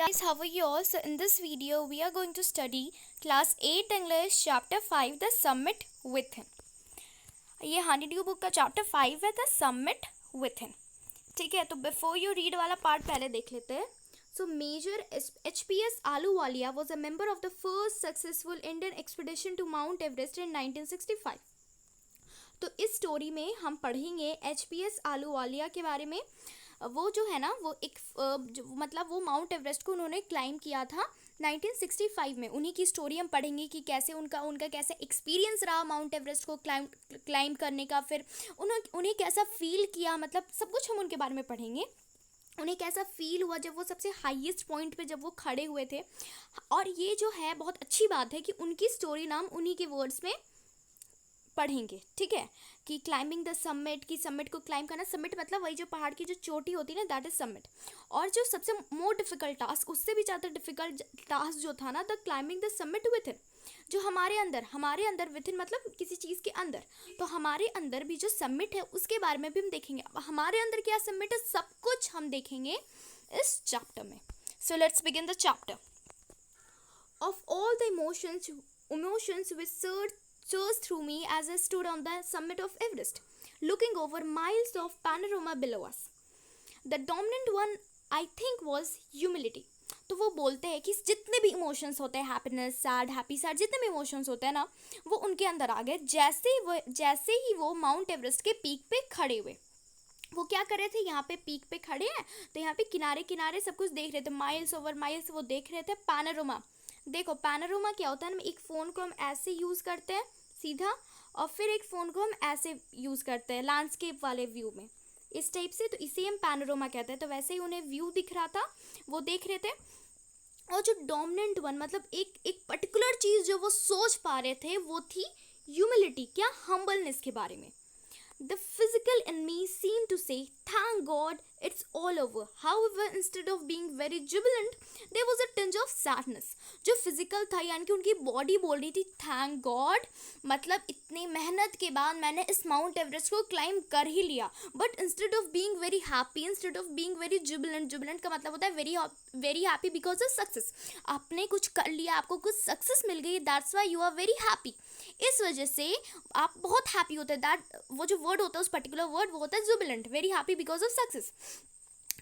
Guys, how are you all? So in this video we are going to study class 8 English chapter 5 The Summit Within. ये honey dew book का chapter 5 है the summit within. ठीक है, तो before you read वाला part पहले देख लेते हैं. So major HPS Ahluwalia was a member of the first successful Indian expedition to Mount Everest in 1965. तो इस स्टोरी में हम पढ़ेंगे HPS आलूवालिया के बारे में. वो जो है ना वो एक मतलब वो माउंट एवरेस्ट को उन्होंने क्लाइम किया था 1965 में. उन्हीं की स्टोरी हम पढ़ेंगे कि कैसे उनका कैसे एक्सपीरियंस रहा माउंट एवरेस्ट को क्लाइम करने का. फिर उन्हें कैसा फील किया, मतलब सब कुछ हम उनके बारे में पढ़ेंगे. उन्हें कैसा फील हुआ जब वो सबसे हाईएस्ट पॉइंट पे जब वो खड़े हुए थे. और ये जो है बहुत अच्छी बात है कि उनकी स्टोरी नाम उन्हीं के वर्ड्स में पढ़ेंगे. ठीक है, कि क्लाइंबिंग द समिट, की समिट को क्लाइम करना. समिट मतलब वही जो पहाड़ की जो चोटी होती है ना, दैट इज समिट. और जो सबसे मोर डिफिकल्ट टास्क, उससे भी ज़्यादा डिफिकल्ट टास्क जो था ना, the climbing the summit within. जो हमारे अंदर विथिन मतलब किसी चीज़ के अंदर. तो हमारे अंदर भी जो समिट है उसके बारे में भी हम देखेंगे. अब हमारे अंदर क्या समिट है, सब कुछ हम देखेंगे इस चैप्टर में. So let's begin the chapter. Of all the emotions which surged through me as I stood on the summit of Everest, looking over miles of panorama below us. The dominant one, I think, was humility. तो वो बोलते हैं कि जितने भी emotions होते हैं, happiness, sad, happy, sad, जितने भी इमोशंस होते हैं ना, वो उनके अंदर आ गए जैसे ही वो माउंट एवरेस्ट के पीक पे खड़े हुए. वो क्या कर रहे थे, यहाँ पे पीक पे खड़े हैं तो यहाँ पे किनारे किनारे सब कुछ देख रहे थे, माइल्स ओवर माइल्स वो देख रहे थे. पैनोरामा, देखो पैनोरामा क्या होता है ना, एक फ़ोन को हम ऐसे यूज़ करते हैं सीधा, और फिर एक फ़ोन को हम ऐसे यूज़ करते हैं लैंडस्केप वाले व्यू में, इस टाइप से. तो इसे हम पैनोरामा कहते हैं. तो वैसे ही उन्हें व्यू दिख रहा था, वो देख रहे थे. और जो डोमिनेंट वन मतलब एक पर्टिकुलर चीज़ जो वो सोच पा रहे थे वो थी ह्यूमिलिटी. क्या, हम्बलनेस के बारे में. The physical in me seemed to say, thank God, it's all over. However, instead of being very jubilant, there was a tinge of sadness. जो फिजिकल था, यानी कि उनकी बॉडी बोल रही थी थैंक गॉड, मतलब इतनी मेहनत के बाद मैंने इस माउंट एवरेस्ट को क्लाइम कर ही लिया. But instead of being very happy, instead of being very jubilant का मतलब होता है very happy because of success. आपने कुछ कर लिया, आपको कुछ सक्सेस मिल गई, that's why you are very happy. इस वजह से आप बहुत हैप्पी होते हैं. दैट वो जो वर्ड होता है, उस पर्टिकुलर वर्ड वो होता है jubilant, very happy because of success.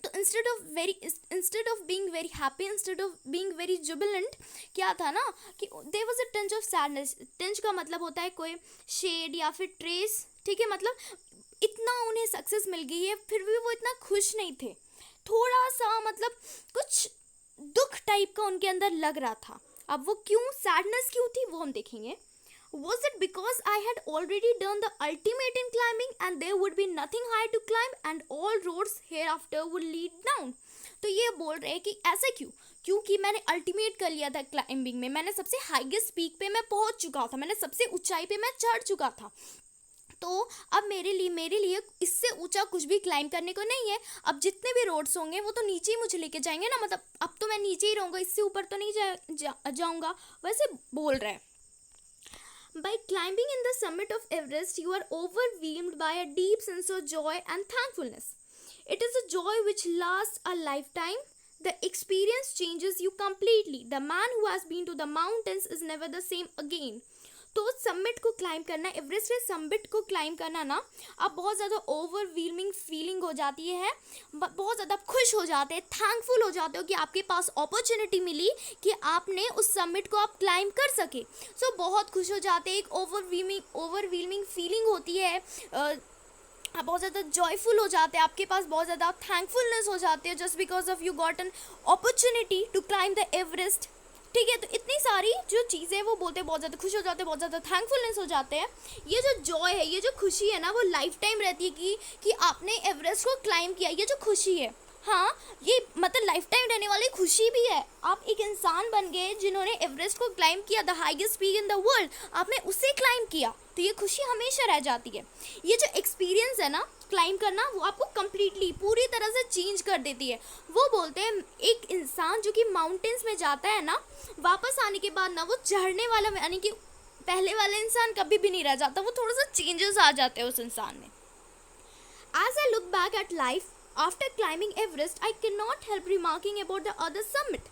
तो instead of being very happy, instead of being very jubilant, क्या था ना कि there was a tinge of sadness. Tinge का मतलब होता है कोई शेड या फिर ट्रेस. ठीक है, मतलब इतना उन्हें सक्सेस मिल गई है फिर भी वो इतना खुश नहीं थे. थोड़ा सा मतलब कुछ दुख टाइप का उनके अंदर लग रहा था. अब वो क्यों, सैडनेस क्यों थी, वो हम देखेंगे. Was it because I had already done the ultimate in climbing and there would be nothing higher to climb and all roads hereafter would lead down? तो ये बोल रहे हैं कि ऐसा क्यों, क्योंकि मैंने अल्टीमेट कर लिया था क्लाइंबिंग में. मैंने सबसे हाईएस्ट पीक पे मैं पहुंच चुका था, मैंने सबसे ऊंचाई पे मैं चढ़ चुका था. तो अब मेरे लिए इससे ऊंचा कुछ भी क्लाइम करने को नहीं है. अब जितने भी रोड्स होंगे वो तो नीचे ही मुझे लेके जाएंगे ना, मतलब अब तो मैं नीचे ही रहूँगा, इससे ऊपर तो नहीं जाऊँगा. वैसे बोल रहे हैं. By climbing in the summit of Everest, you are overwhelmed by a deep sense of joy and thankfulness. It is a joy which lasts a lifetime. The experience changes you completely. The man who has been to the mountains is never the same again. तो summit को climb करना, Everest के summit को climb करना ना, आप बहुत ज़्यादा ओवरवेलमिंग फीलिंग हो जाती है. बहुत ज़्यादा खुश हो जाते हैं, थैंकफुल हो जाते हो कि आपके पास अपॉर्चुनिटी मिली कि आपने उस समिट को आप क्लाइम कर सके. सो बहुत खुश हो जाते हैं, एक ओवरवेलमिंग फीलिंग होती है. आप बहुत ज़्यादा जॉयफुल हो जाते हैं, आपके पास बहुत ज़्यादा थैंकफुलनेस हो जाती है just because of you got an opportunity to climb the Everest. ठीक है, तो इतनी सारी जो चीज़ें वो बोलते हैं, बहुत ज़्यादा खुश हो जाते हैं, बहुत ज़्यादा थैंकफुलनेस हो जाते हैं. ये जो जॉय है, ये जो खुशी है ना, वो लाइफ टाइम रहती है कि आपने एवरेस्ट को क्लाइम किया. ये जो खुशी है, हाँ, ये मतलब लाइफ टाइम रहने वाली खुशी भी है. आप एक इंसान बन गए जिन्होंने एवरेस्ट को क्लाइम किया, the highest peak in the world, आपने उसे क्लाइम किया, तो ये खुशी हमेशा रह जाती है. ये जो एक्सपीरियंस है ना क्लाइम करना, वो आपको कम्प्लीटली पूरी तरह से चेंज कर देती है. वो बोलते हैं एक इंसान जो कि माउंटेन्स में जाता है ना, वापस आने के बाद ना वो चढ़ने वाला, यानी कि पहले वाला इंसान कभी भी नहीं रह जाता, वो थोड़ा सा चेंजेस आ जाते हैं उस इंसान में. As I look back at life after climbing Everest, I cannot help remarking about the other summit.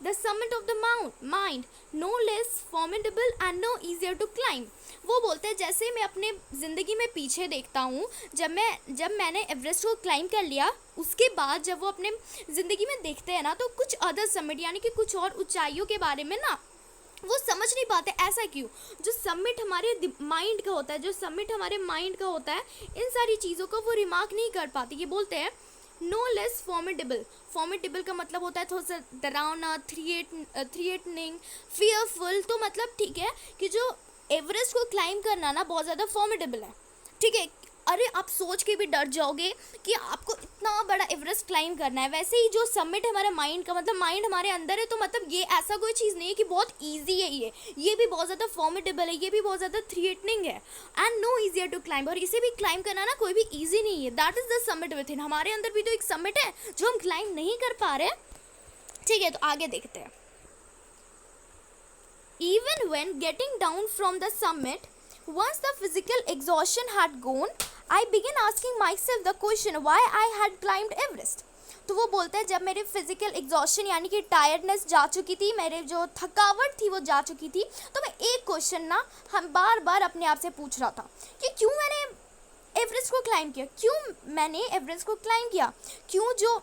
the summit of the mind, no less formidable and no easier to climb. वो बोलते हैं जैसे मैं अपने ज़िंदगी में पीछे देखता हूँ, जब मैंने एवरेस्ट को क्लाइम कर लिया, उसके बाद जब वो अपने ज़िंदगी में देखते हैं ना, तो कुछ अदर समिट यानी कि कुछ और ऊंचाइयों के बारे में ना वो समझ नहीं पाते। ऐसा क्यों? जो समिट हमारे माइंड का होता है, जो समिट हमारे माइंड का होता है, इन सारी चीज़ों को वो रिमार्क नहीं कर पाते। ये बोलते हैं नो लेस फॉर्मिडेबल। फॉर्मिडेबल का मतलब होता है थोड़ा सा डरावना, थ्रिएटनिंग, फियरफुल। तो मतलब ठीक है कि जो एवरेस्ट को क्लाइम करना ना बहुत ज़्यादा फॉर्मिडेबल है, ठीक है। अरे आप सोच के भी डर जाओगे कि आपको इतना बड़ा एवरेस्ट क्लाइम करना है। वैसे ही जो समिट है हमारे माइंड का, मतलब माइंड हमारे अंदर है, तो मतलब ये ऐसा कोई चीज़ नहीं है कि बहुत ईजी है। ये भी बहुत ज़्यादा फॉर्मिडेबल है, ये भी बहुत ज़्यादा थ्रिएटनिंग है। And no easier to climb, और इसे भी क्लाइम करना ना कोई भी ईजी नहीं है। That is the summit with in. हमारे अंदर भी तो एक समिट है जो हम क्लाइम नहीं कर पा रहे, ठीक है। तो आगे देखते हैं। Even when getting down from the summit, once the physical exhaustion had gone, I began asking myself the question why I had climbed Everest. तो वो बोलते हैं जब मेरे फिजिकल एग्जॉशन यानी कि टायर्डनेस जा चुकी थी, मेरे जो थकावट थी वो जा चुकी थी, तो मैं एक क्वेश्चन ना हम बार बार अपने आप से पूछ रहा था कि क्यों मैंने एवरेस्ट को क्लाइम किया, क्यों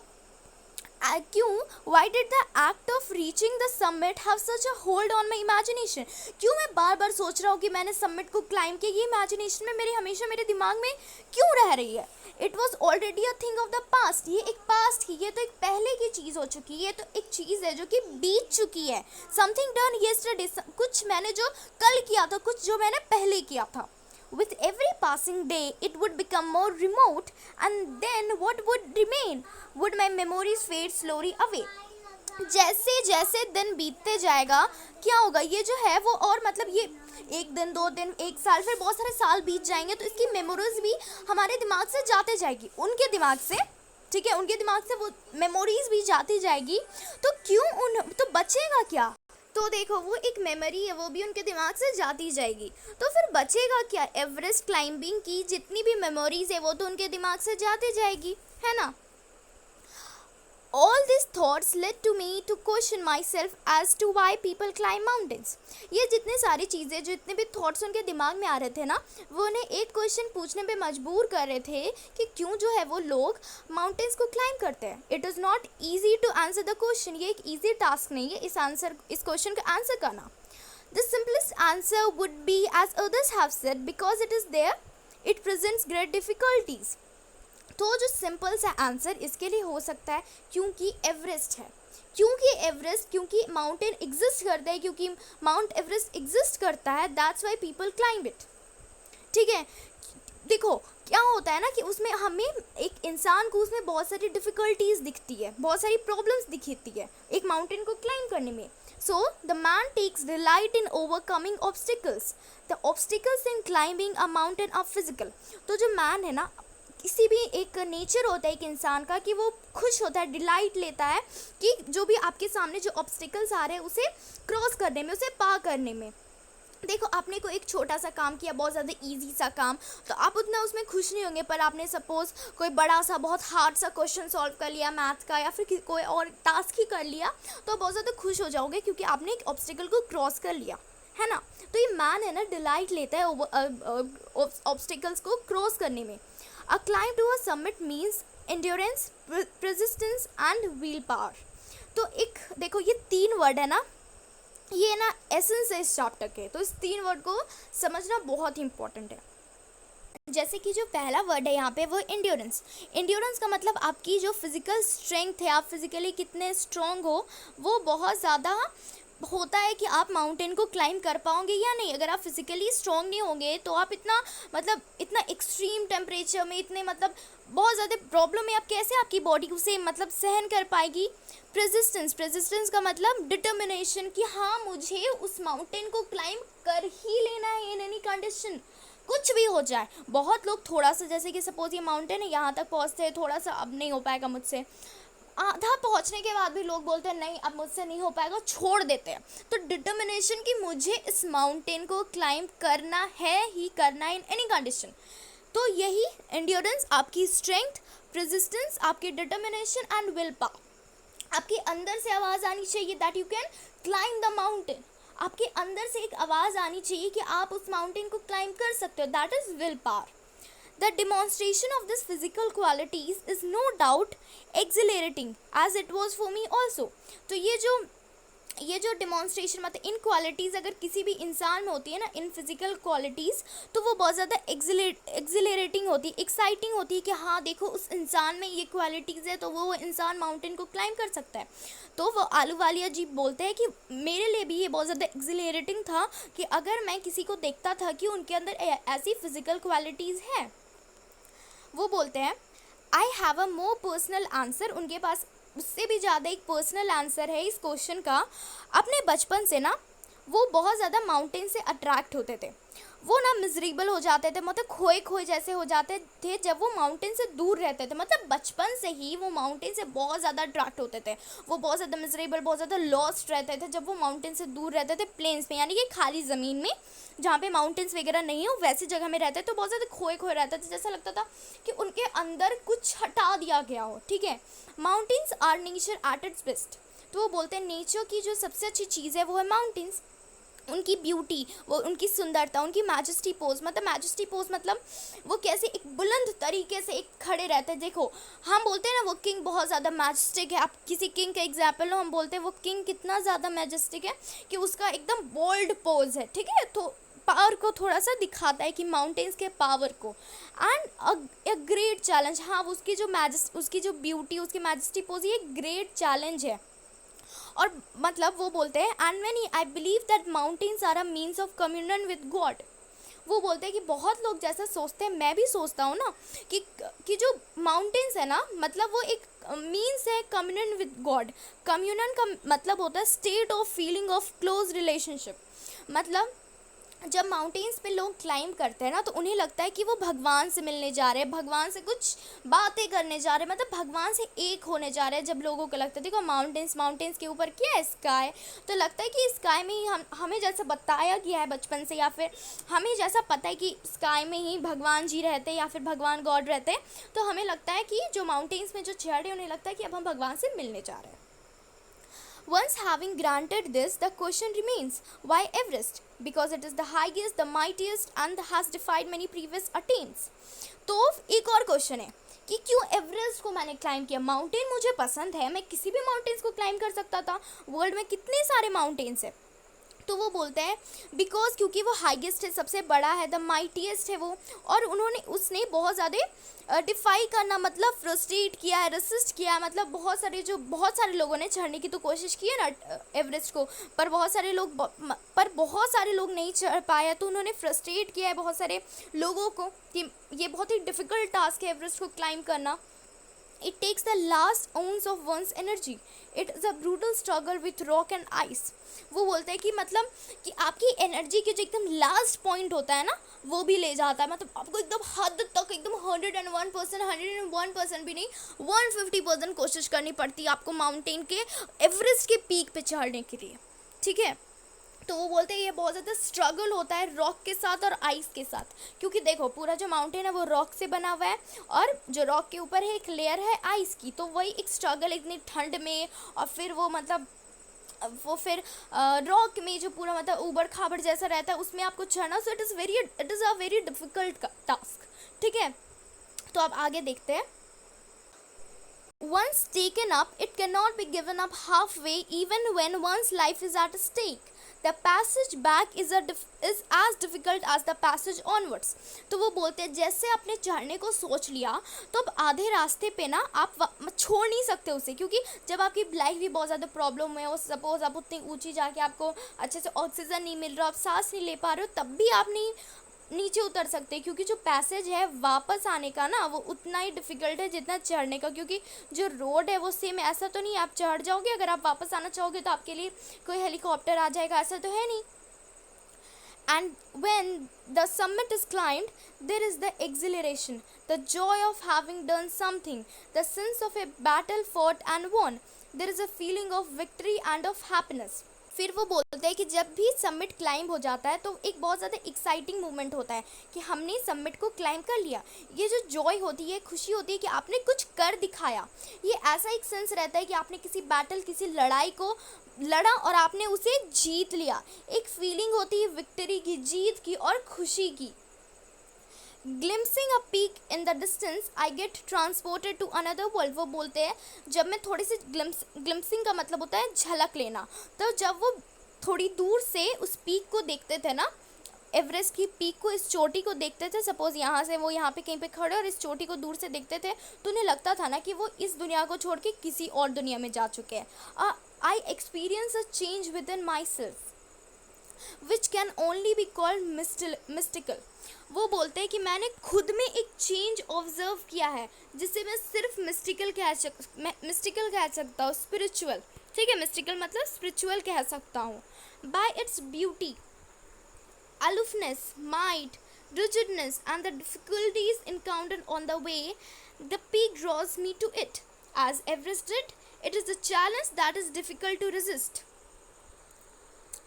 why did the act of reaching the summit have such a hold on my imagination? क्यों मैं बार बार सोच रहा हूँ कि मैंने समिट को क्लाइम किया, ये इमेजिनेशन में मेरे हमेशा मेरे दिमाग में क्यों रह रही है? It was already a thing of the past. ये एक पास्ट की, ये तो एक पहले की चीज़ हो चुकी है, ये तो एक चीज़ है जो कि बीत चुकी है। समथिंग डन yesterday, कुछ मैंने जो कल किया था, कुछ जो मैंने पहले किया था। With every passing day, it would become more remote, and then what would remain? Would my memories fade slowly away? जैसे जैसे दिन बीतते जाएगा क्या होगा, ये जो है वो, और मतलब ये एक दिन, 2 दिन, 1 साल, फिर बहुत सारे साल बीत जाएंगे, तो इसकी मेमोरीज भी हमारे दिमाग से जाते जाएगी, उनके दिमाग से, ठीक है, उनके दिमाग से वो मेमोरीज भी जाती जाएगी। तो बचेगा क्या? तो देखो वो एक मेमोरी है, वो भी उनके दिमाग से जाती जाएगी, तो फिर बचेगा क्या? एवरेस्ट क्लाइंबिंग की जितनी भी मेमोरीज है वो तो उनके दिमाग से जाती जाएगी, है ना। All these thoughts led to me to question myself as to why people climb mountains. ये जितने सारी चीज़ें, जितने भी थॉट्स उनके दिमाग में आ रहे थे ना, वो उन्हें एक क्वेश्चन पूछने पे मजबूर कर रहे थे कि क्यों जो है वो लोग माउंटेन्स को क्लाइम करते हैं। It is not easy to answer the question. ये एक ईजी टास्क नहीं है इस क्वेश्चन का आंसर करना। The simplest answer would be as others have said, because it is there it presents great difficulties. तो जो सिंपल सा आंसर इसके लिए हो सकता है क्योंकि एवरेस्ट है, क्योंकि माउंटेन एग्जिस्ट करता है, क्योंकि माउंट एवरेस्ट एग्जिस्ट करता है, that's why people climb it, ठीक है। देखो क्या होता है ना कि उसमें हमें एक इंसान को उसमें बहुत सारी डिफ़िकल्टीज दिखती है, बहुत सारी प्रॉब्लम्स दिखती है एक माउंटेन को क्लाइंब करने में। So the man takes delight in overcoming obstacles. The obstacles in climbing a mountain are physical. तो जो मैन है ना, किसी भी एक नेचर होता है एक इंसान का कि वो खुश होता है, डिलाइट लेता है कि जो भी आपके सामने जो ऑब्स्टिकल्स आ रहे हैं उसे क्रॉस करने में, उसे पार करने में। देखो आपने कोई एक छोटा सा काम किया, बहुत ज़्यादा इजी सा काम, तो आप उतना उसमें खुश नहीं होंगे, पर आपने सपोज़ कोई बड़ा सा बहुत हार्ड सा क्वेश्चन सॉल्व कर लिया मैथ का, या फिर कोई और टास्क ही कर लिया, तो बहुत ज़्यादा खुश हो जाओगे क्योंकि आपने एक ऑब्स्टिकल को क्रॉस कर लिया, है ना। तो ये मैन है ना, डिलाइट लेता है ऑब्स्टिकल्स को क्रॉस करने में। A climb to a summit means endurance, persistence and willpower. तो एक देखो ये 3 वर्ड है ना, ये ना एसेंस है इस चैप्टर के, तो इस 3 वर्ड को समझना बहुत ही इंपॉर्टेंट है। जैसे कि जो पहला वर्ड है यहाँ पे वो एंड्योरेंस का मतलब आपकी जो फिजिकल स्ट्रेंथ है, आप फिजिकली कितने स्ट्रॉन्ग हो, वो बहुत ज़्यादा होता है कि आप माउंटेन को क्लाइम कर पाओगे या नहीं। अगर आप फिजिकली स्ट्रॉन्ग नहीं होंगे तो आप इतना एक्सट्रीम टेम्परेचर में, इतने बहुत ज़्यादा प्रॉब्लम में आप कैसे आपकी बॉडी उसे सहन कर पाएगी। प्रेजिस्टेंस का मतलब डिटर्मिनेशन कि हाँ मुझे उस माउंटेन को क्लाइम कर ही लेना है इन एनी कंडीशन, कुछ भी हो जाए। बहुत लोग थोड़ा सा, जैसे कि सपोज ये माउंटेन है, यहाँ तक पहुँचते हैं, थोड़ा सा अब नहीं हो पाएगा मुझसे, आधा पहुंचने के बाद भी लोग बोलते हैं नहीं अब मुझसे नहीं हो पाएगा, छोड़ देते हैं। तो डिटर्मिनेशन कि मुझे इस माउंटेन को क्लाइम करना है ही करना है इन एनी कंडीशन। तो यही एंड्योरेंस आपकी स्ट्रेंथ, रेजिस्टेंस आपकी डिटर्मिनेशन एंड विल पावर। आपके अंदर से आवाज़ आनी चाहिए that you can climb the mountain. आपके अंदर से एक आवाज़ आनी चाहिए कि आप उस माउंटेन को क्लाइम कर सकते हो, that is will power. The demonstration of this physical qualities is no doubt exhilarating as it was for me also। तो ये जो डिमॉन्स्ट्रेशन मतलब इन क्वालिटीज़ अगर किसी भी इंसान में होती है ना, इन फिजिकल क्वालिटीज़, तो वो बहुत ज़्यादा एक्सिलरेटिंग होती है, एक्साइटिंग होती है कि हाँ देखो उस इंसान में ये क्वालिटीज़ है तो वो इंसान माउंटेन को क्लाइम कर सकता है। तो वो आलूवालिया जी बोलते हैं कि मेरे लिए भी ये बहुत ज़्यादा एक्सिलरेटिंग था कि अगर मैं किसी को देखता था कि उनके अंदर ऐसी फिजिकल क्वालिटीज़ है। वो बोलते हैं I have a more personal answer, उनके पास उससे भी ज़्यादा एक पर्सनल आंसर है इस क्वेश्चन का। अपने बचपन से ना वो बहुत ज़्यादा माउंटेन से अट्रैक्ट होते थे, वो ना मिजरेबल हो जाते थे, मतलब खोए खोए जैसे हो जाते थे जब वो माउंटेन से दूर रहते थे। मतलब बचपन से ही वो माउंटेन से बहुत ज़्यादा अट्रैक्ट होते थे, वो बहुत ज़्यादा मिजरेबल, बहुत ज़्यादा लॉस्ट रहते थे जब वो माउंटेन से दूर रहते थे। प्लेन्स में यानी कि खाली ज़मीन में जहाँ पे माउंटेन्स वगैरह नहीं हो वैसी जगह में रहते तो बहुत ज़्यादा खोए खोए रहते थे, जैसा लगता था कि उनके अंदर कुछ हटा दिया गया हो। ठीक है, mountains are nature at its best. तो वो बोलते हैं नेचर की जो सबसे अच्छी चीज़ है वो है माउंटेन्स, उनकी ब्यूटी, वो उनकी सुंदरता, उनकी मैजेस्टी पोज। मतलब मैजेस्टी पोज मतलब वो कैसे एक बुलंद तरीके से एक खड़े रहते हैं। देखो हम बोलते हैं ना वो किंग बहुत ज़्यादा मैजेस्टिक है, आप किसी किंग का एग्जाम्पल लो, हम बोलते हैं वो किंग कितना ज़्यादा मैजेस्टिक है कि उसका एकदम बोल्ड पोज है। ठीक है, तो पावर को थोड़ा सा दिखाता है कि माउंटेन्स के पावर को। एंड अ ग्रेट चैलेंज, हाँ उसकी जो ब्यूटी, उसकी मैजेस्टी पोज, ये ग्रेट चैलेंज है। और मतलब वो बोलते हैं and when I believe that mountains are a means of communion with God. वो बोलते हैं कि बहुत लोग जैसा सोचते हैं, मैं भी सोचता हूँ ना कि जो माउंटेन्स है ना मतलब वो एक मीन्स है कम्युनियन विद गॉड। कम्युनियन का मतलब होता है state of feeling of close relationship. मतलब जब माउंटेन्स पे लोग क्लाइंब करते हैं ना तो उन्हें लगता है कि वो भगवान से मिलने जा रहे हैं, भगवान से कुछ बातें करने जा रहे हैं, मतलब भगवान से एक होने जा रहे हैं। जब लोगों को लगता है देखो माउंटेन्स के ऊपर क्या है, स्काई, तो लगता है कि स्काई में ही हमें जैसा बताया गया है बचपन से, या फिर हमें जैसा पता है कि स्काई में ही भगवान जी रहते हैं या फिर भगवान गॉड रहते हैं, तो हमें लगता है कि जो माउंटेन्स में जो चढ़ रहे हैं उन्हें लगता है कि अब हम भगवान से मिलने जा रहे हैं। Once having granted this, the question remains, why Everest? Because it is the highest, the mightiest and has defied many previous attaints. तो एक और क्वेश्चन है कि क्यों एवरेस्ट को मैंने क्लाइम किया। माउंटेन मुझे पसंद है, मैं किसी भी माउंटेन्स को क्लाइम कर सकता था, वर्ल्ड में कितने सारे माउंटेन्स हैं। तो वो बोलते हैं बिकॉज क्योंकि वो हाईएस्ट है, सबसे बड़ा है, द माइटीएस्ट है वो, और उसने बहुत ज़्यादा डिफाई करना मतलब फ्रस्ट्रेट किया है, रेसिस्ट किया है। मतलब बहुत सारे लोगों ने चढ़ने की तो कोशिश की है ना एवरेस्ट को, पर बहुत सारे लोग नहीं चढ़ पाए, तो उन्होंने फ्रस्ट्रेट किया है बहुत सारे लोगों को कि ये बहुत ही डिफ़िकल्ट टास्क है एवरेस्ट को क्लाइम करना। It takes the last ounce of one's energy. It is a brutal struggle with rock and ice. वो बोलते हैं कि मतलब कि आपकी एनर्जी के जो एकदम लास्ट पॉइंट होता है ना वो भी ले जाता है। मतलब आपको एकदम हद तक एकदम 101%, 101% भी नहीं, 150% कोशिश करनी पड़ती है आपको माउंटेन के एवरेस्ट के पीक पे चढ़ने के लिए। ठीक है, तो वो बोलते हैं ये बहुत ज़्यादा स्ट्रगल होता है रॉक के साथ और आइस के साथ, क्योंकि देखो पूरा जो माउंटेन है वो रॉक से बना हुआ है और जो रॉक के ऊपर है एक लेयर है आइस की, तो वही एक स्ट्रगल इतनी ठंड में, और फिर वो फिर रॉक में जो पूरा मतलब ऊबड़ खाबड़ जैसा रहता है उसमें आपको चढ़ना, so it is a very difficult task. ठीक है, तो अब आगे देखते हैं। Once taken up, it cannot be given up halfway even when one's life is at stake. The passage back is as difficult as the passage onwards. तो वो बोलते हैं जैसे आपने चढ़ने को सोच लिया तो अब आधे रास्ते पे ना आप छोड़ नहीं सकते उसे, क्योंकि जब आपकी लाइफ भी बहुत ज़्यादा प्रॉब्लम है, सपोज आप उतनी ऊंची जाके आपको अच्छे से ऑक्सीजन नहीं मिल रहा, आप सांस नहीं ले पा रहे हो, तब भी आप नहीं नीचे उतर सकते, क्योंकि जो पैसेज है वापस आने का ना वो उतना ही डिफ़िकल्ट है जितना चढ़ने का, क्योंकि जो रोड है वो सेम, ऐसा तो नहीं आप चढ़ जाओगे, अगर आप वापस आना चाहोगे तो आपके लिए कोई हेलीकॉप्टर आ जाएगा, ऐसा तो है नहीं। And when the summit is climbed, there is the exhilaration, the joy of having done something, the sense of a battle fought and won. There is a feeling of victory and of happiness. फिर वो बोलते हैं कि जब भी summit climb हो जाता है तो एक बहुत ज़्यादा एक्साइटिंग मोमेंट होता है कि हमने समिट को क्लाइंब कर लिया। ये जो जॉय होती है, खुशी होती है कि आपने कुछ कर दिखाया। ये ऐसा एक सेंस रहता है कि आपने किसी बैटल, किसी लड़ाई को लड़ा और आपने उसे जीत लिया। एक फीलिंग होती है विक्ट्री की, जीत की और खुशी की। Glimpsing a peek in the distance I get transported to another world. वो बोलते हैं जब मैं थोड़ी सी ग्लिम्सिंग का मतलब होता है झलक लेना, तो जब वो थोड़ी दूर से उस पीक को देखते थे ना, एवरेस्ट की पीक को, इस चोटी को देखते थे, सपोज यहाँ से वो यहाँ पे कहीं पे खड़े और इस चोटी को दूर से देखते थे, तो उन्हें लगता था ना कि वो इस दुनिया को छोड़ के किसी और दुनिया में जा चुके हैं। I experience a change with in my self which can only be called mystical. वो बोलते हैं कि मैंने खुद में एक चेंज ऑब्जर्व किया है जिसे मैं सिर्फ मिस्टिकल कह सकता हूँ, स्पिरिचुअल। ठीक है, मिस्टिकल मतलब स्पिरिचुअल कह सकता हूँ। Bye its beauty, aloofness, might, rigidness, and the difficulties encountered on the way, the peak draws me to it. As Everest did, it is a challenge that is difficult to resist.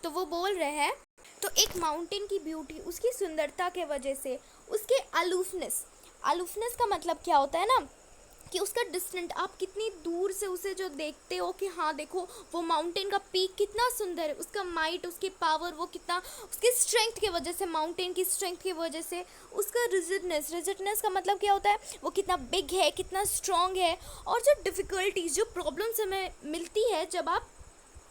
तो वो बोल रहे हैं, तो एक mountain की beauty, उसकी सुंदरता के वजह से, उसके अलोफनेस का मतलब क्या होता है ना कि उसका डिस्टेंट, आप कितनी दूर से उसे जो देखते हो कि हाँ देखो वो माउंटेन का पीक कितना सुंदर है, उसका माइट, उसकी पावर, वो कितना, उसकी स्ट्रेंथ की वजह से, माउंटेन की स्ट्रेंथ की वजह से, उसका रिजिडनेस का मतलब क्या होता है, वो कितना बिग है, कितना स्ट्रॉन्ग है। और जो डिफ़िकल्टीज, जो प्रॉब्लम्स हमें मिलती है, जब आप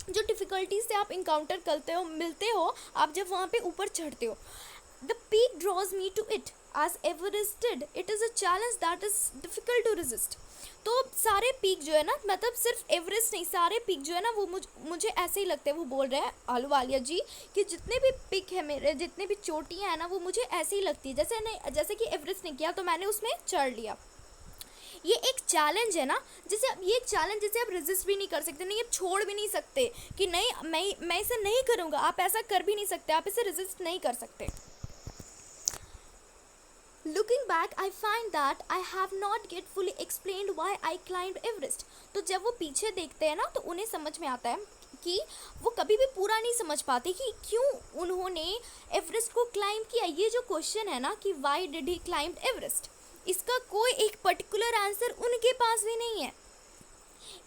जो डिफ़िकल्टीज से आप इनकाउंटर करते हो, मिलते हो, आप जब वहाँ पे ऊपर चढ़ते हो, the peak draws me to it as Everest did. It is a challenge that is difficult to resist. तो सारे पीक जो है ना, मतलब सिर्फ एवरेस्ट नहीं, सारे पीक जो है ना वो मुझे ऐसे ही लगते हैं। वो बोल रहे हैं अहलुवालिया जी कि जितने भी पीक है मेरे, जितने भी चोटियाँ हैं ना, वो मुझे ऐसे ही लगती है जैसे कि एवरेस्ट ने किया तो मैंने उसमें चढ़ लिया। ये एक चैलेंज है ना, ये एक चैलेंज जिसे आप रेजिस्ट भी नहीं कर सकते, नहीं आप छोड़ भी नहीं सकते कि नहीं मैं इसे नहीं करूँगा। आप ऐसा कर भी नहीं सकते, आप इसे रेजिस्ट नहीं कर सकते। Looking back, I find that I have not yet fully explained why I climbed Everest. तो जब वो पीछे देखते हैं ना तो उन्हें समझ में आता है कि वो कभी भी पूरा नहीं समझ पाते कि क्यों उन्होंने एवरेस्ट को क्लाइंब किया। ये जो क्वेश्चन है ना कि why did he climb Everest, इसका कोई एक पर्टिकुलर आंसर उनके पास भी नहीं है।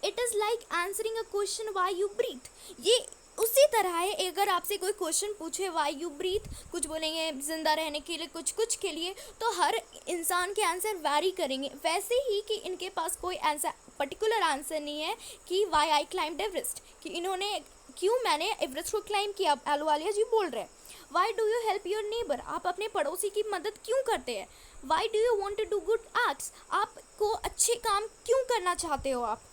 It is like answering a question why you breathe. ये उसी तरह है, अगर आपसे कोई क्वेश्चन पूछे वाई यू ब्रीथ, कुछ बोलेंगे ज़िंदा रहने के लिए, कुछ के लिए, तो हर इंसान के आंसर वैरी करेंगे। वैसे ही कि इनके पास कोई आंसर, पर्टिकुलर आंसर नहीं है कि वाई आई क्लाइम्ड एवरेस्ट, कि इन्होंने क्यों मैंने एवरेस्ट को क्लाइम किया। अहलुवालिया जी बोल रहे हैं why do you help your neighbour, आप अपने पड़ोसी की मदद क्यों करते हैं। Why do you want to do good acts, आपको अच्छे काम क्यों करना चाहते हो आप।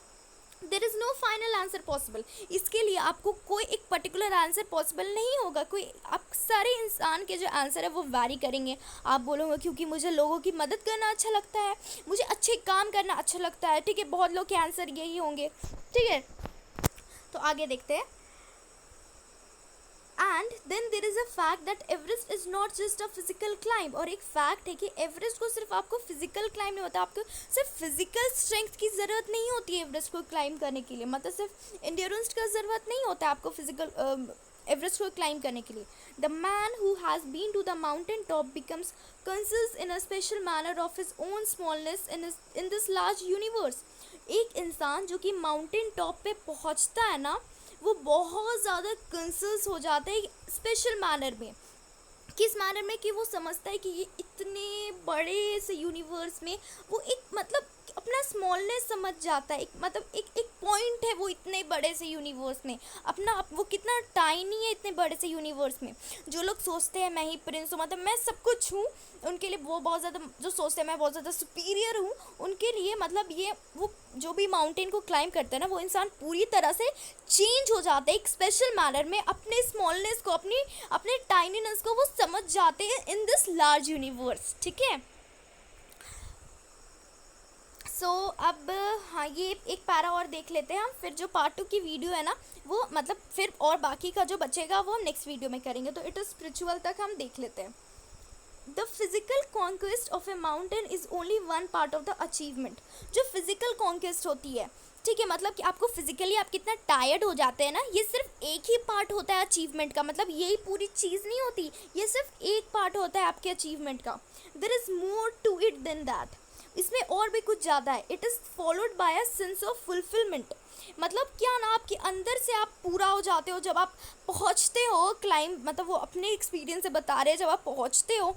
There is no final answer possible, इसके लिए आपको कोई एक पर्टिकुलर आंसर पॉसिबल नहीं होगा। कोई, आप सारे इंसान के जो आंसर है वो वैरी करेंगे। आप बोलोगे क्योंकि मुझे लोगों की मदद करना अच्छा लगता है, मुझे अच्छे काम करना अच्छा लगता है। ठीक है, बहुत लोग के आंसर यही होंगे। ठीक है, तो आगे देखते हैं। And then there is a fact that Everest is not just a physical climb. और एक फैक्ट है कि एवरेस्ट को सिर्फ आपको फिजिकल क्लाइंब नहीं होता, आपको सिर्फ फिजिकल स्ट्रेंथ की ज़रूरत नहीं होती है एवरेस्ट को क्लाइंब करने के लिए, मतलब सिर्फ एंड्योरेंस का ज़रूरत नहीं होता आपको फिजिकल एवरेस्ट को क्लाइंब करने के लिए। The man who has been to the mountain top becomes conscious in a special manner of his own smallness in this large universe. एक इंसान जो कि माउंटेन टॉप पे पहुंचता है ना, वो बहुत ज़्यादा कंसर्स हो जाता है स्पेशल मैनर में। किस मैनर में कि वो समझता है कि ये इतने बड़े से यूनिवर्स में वो एक मतलब अपना स्मॉलनेस समझ जाता है, एक पॉइंट है वो इतने बड़े से यूनिवर्स में, वो कितना टाइनी है इतने बड़े से यूनिवर्स में। जो लोग सोचते हैं मैं ही प्रिंस हूँ, मतलब मैं सब कुछ हूँ, उनके लिए वो बहुत ज़्यादा, जो सोचते हैं मैं बहुत ज़्यादा सुपीरियर हूँ, उनके लिए मतलब ये वो जो भी माउंटेन को क्लाइंब करते हैं ना, वो इंसान पूरी तरह से चेंज हो जाते हैं एक स्पेशल मैनर में। अपने स्मॉलनेस को, अपने टाइनीनेस को वो समझ जाते हैं इन दिस लार्ज यूनिवर्स। ठीक है, अब हाँ, ये एक पैरा और देख लेते हैं हम, फिर जो पार्ट 2 की वीडियो है ना वो मतलब फिर और बाकी का जो बचेगा वो हम नेक्स्ट वीडियो में करेंगे। तो इट इज़ स्पिरिचुअल तक हम देख लेते हैं। The physical conquest of A mountain is only one part of the achievement. जो फिजिकल कॉन्क्वेस्ट होती है, ठीक है, मतलब कि आपको फिजिकली आप कितना टायर्ड हो जाते हैं ना, ये सिर्फ एक ही पार्ट होता है अचीवमेंट का, मतलब यही पूरी चीज़ नहीं होती, ये सिर्फ एक पार्ट होता है आपके अचीवमेंट का। There is more to it than that, इसमें और भी कुछ ज़्यादा है। It is followed by a sense of fulfilment, मतलब क्या ना, आपके अंदर से आप पूरा हो जाते हो जब आप पहुंचते हो क्लाइंब, मतलब वो अपने एक्सपीरियंस से बता रहे हैं, जब आप पहुंचते हो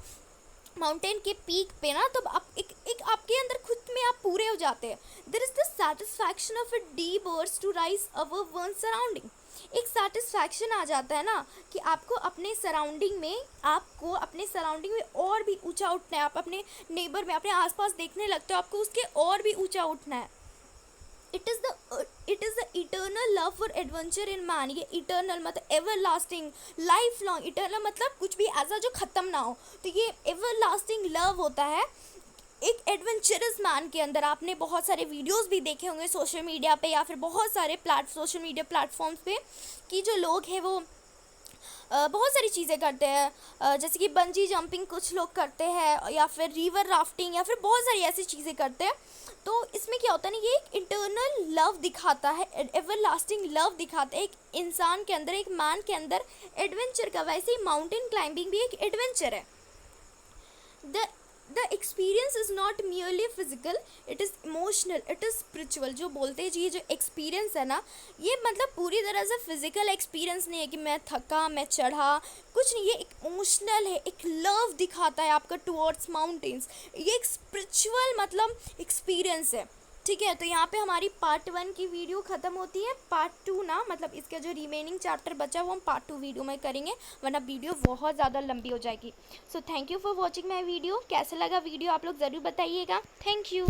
माउंटेन के पीक पे ना, तब आप एक आपके अंदर खुद में आप पूरे हो जाते हैं। There is the satisfaction of a deep earth to rise our one surrounding, एक सेटिस्फैक्शन आ जाता है ना कि आपको अपने सराउंडिंग में, आपको अपने सराउंडिंग में और भी ऊंचा उठना है, आप अपने नेबर में, अपने आसपास देखने लगते हो, आपको उसके और भी ऊंचा उठना है। It is the eternal love for adventure in man, ये इटर्नल मतलब ever lasting, life long, eternal मतलब कुछ भी ऐसा जो ख़त्म ना हो, तो ये एवर लास्टिंग लव होता है एक एडवेंचरस मैन के अंदर। आपने बहुत सारे वीडियोस भी देखे होंगे सोशल मीडिया पे या फिर बहुत सारे सोशल मीडिया प्लेटफॉर्म्स पे कि जो लोग हैं वो बहुत सारी चीज़ें करते हैं, जैसे कि बंजी जंपिंग कुछ लोग करते हैं, या फिर रिवर राफ्टिंग, या फिर बहुत सारी ऐसी चीज़ें करते हैं। तो इसमें क्या होता है ना, ये एक इंटरनल लव दिखाता है, एवर लास्टिंग लव दिखाता है एक इंसान के अंदर, एक मैन के अंदर एडवेंचर का। वैसे ही माउंटेन क्लाइंबिंग भी एक एडवेंचर है। The experience is not merely physical, it is emotional, it is spiritual. जो बोलते हैं जी, ये जो एक्सपीरियंस है ना, ये मतलब पूरी तरह से फिजिकल एक्सपीरियंस नहीं है कि मैं थका, मैं चढ़ा, कुछ नहीं, ये एक इमोशनल है, एक लव दिखाता है आपका टुवर्ड्स माउंटेन्स, ये एक स्पिरिचुअल मतलब एक्सपीरियंस है। ठीक है, तो यहाँ पे हमारी पार्ट 1 की वीडियो ख़त्म होती है। पार्ट 2 ना, मतलब इसका जो रिमेनिंग चैप्टर बचा वो हम पार्ट 2 वीडियो में करेंगे, वरना वीडियो बहुत ज़्यादा लंबी हो जाएगी। So thank you for watching my video. कैसा लगा वीडियो आप लोग ज़रूर बताइएगा। Thank you.